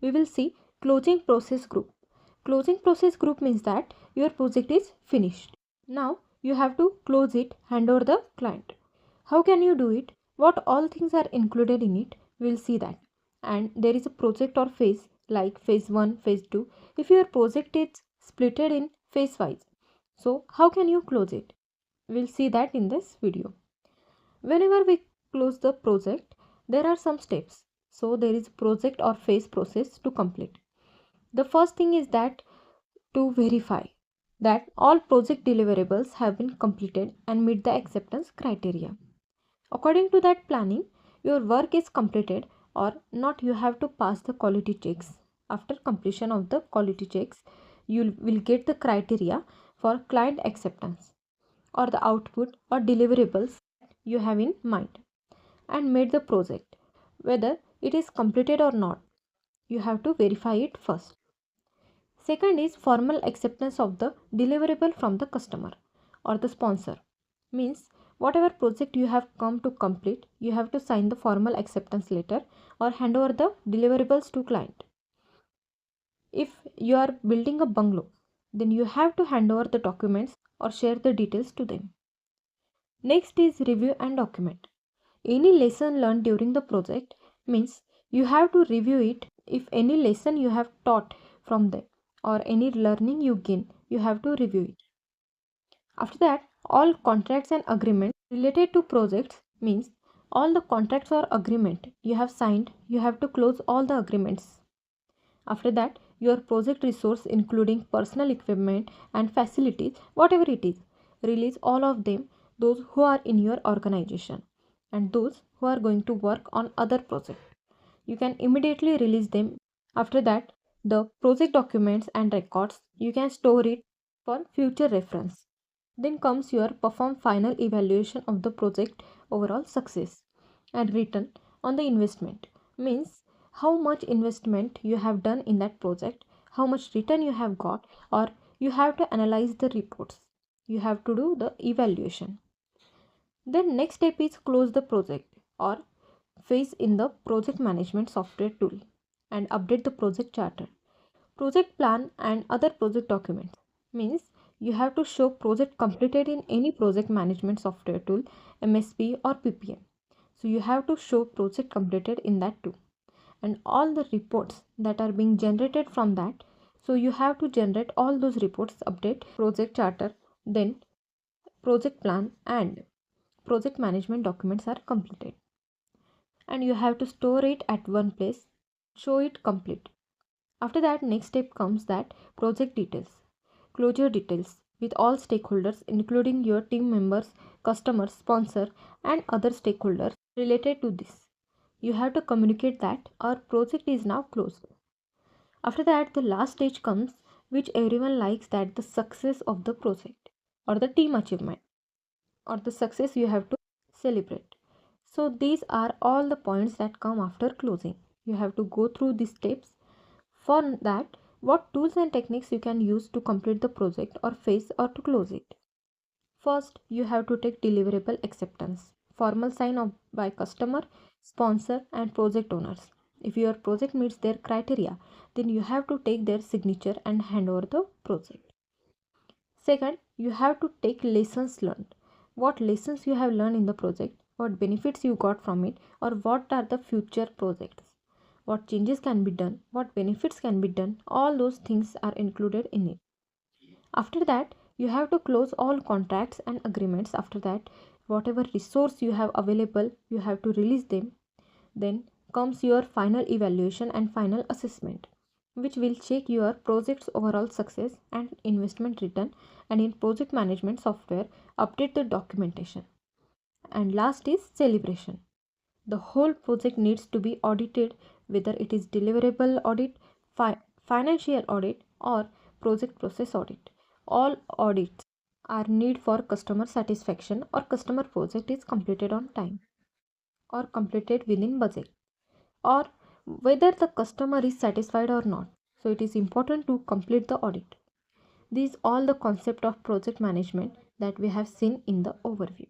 we will see closing process group. Closing process group means that your project is finished. Now you have to close it, hand over the client. How can you do it? What all things are included in it? We will see that. And there is a project or phase like phase 1, phase 2. If your project is splitted in phase wise, so how can you close it? We'll see that in this video. Whenever we close the project, there are some steps. So there is project or phase process to complete. The first thing is that to verify that all project deliverables have been completed and meet the acceptance criteria. According to that planning, your work is completed or not, you have to pass the quality checks. After completion of the quality checks, you will get the criteria for client acceptance or the output or deliverables you have in mind and made the project. Whether it is completed or not, you have to verify it first. Second is formal acceptance of the deliverable from the customer or the sponsor. Means whatever project you have come to complete, you have to sign the formal acceptance letter or hand over the deliverables to client. If you are building a bungalow, then you have to hand over the documents or share the details to them. Next is review and document. Any lesson learned during the project means you have to review it. If any lesson you have taught from them or any learning you gain, you have to review it. After that, all contracts and agreements related to projects means all the contracts or agreement you have signed, you have to close all the agreements. After that, your project resource including personal equipment and facilities, whatever it is, release all of them, those who are in your organization and those who are going to work on other projects. You can immediately release them. After that, the project documents and records, you can store it for future reference. Then comes your perform final evaluation of the project overall success and return on the investment. Means how much investment you have done in that project, how much return you have got, or you have to analyze the reports. You have to do the evaluation. Then next step is close the project or phase in the project management software tool and update the project charter, project plan and other project documents. Means you have to show project completed in any project management software tool, MSP or PPM. So you have to show project completed in that too and all the reports that are being generated from that. So you have to generate all those reports, update project charter, then project plan and project management documents are completed and you have to store it at one place, show it complete. After that, next step comes that project details, closure details with all stakeholders including your team members, customers, sponsor and other stakeholders related to this. You have to communicate that our project is now closed. After that, the last stage comes which everyone likes, that the success of the project or the team achievement or the success you have to celebrate. So these are all the points that come after closing. You have to go through these steps. For that, what tools and techniques you can use to complete the project or phase or to close it. First, you have to take deliverable acceptance, formal sign off by customer, sponsor and project owners. If your project meets their criteria, then you have to take their signature and hand over the project. Second, you have to take lessons learned. What lessons you have learned in the project, what benefits you got from it, or what are the future projects, what changes can be done, what benefits can be done, all those things are included in it. After that, you have to close all contracts and agreements. After that, whatever resource you have available, you have to release them. Then comes your final evaluation and final assessment, which will check your project's overall success and investment return, and in project management software update the documentation. And last is celebration. The whole project needs to be audited, whether it is deliverable audit, financial audit or project process audit. All audits are need for customer satisfaction or customer project is completed on time or completed within budget, or whether the customer is satisfied or not. So it is important to complete the audit. These all the concept of project management that we have seen in the overview.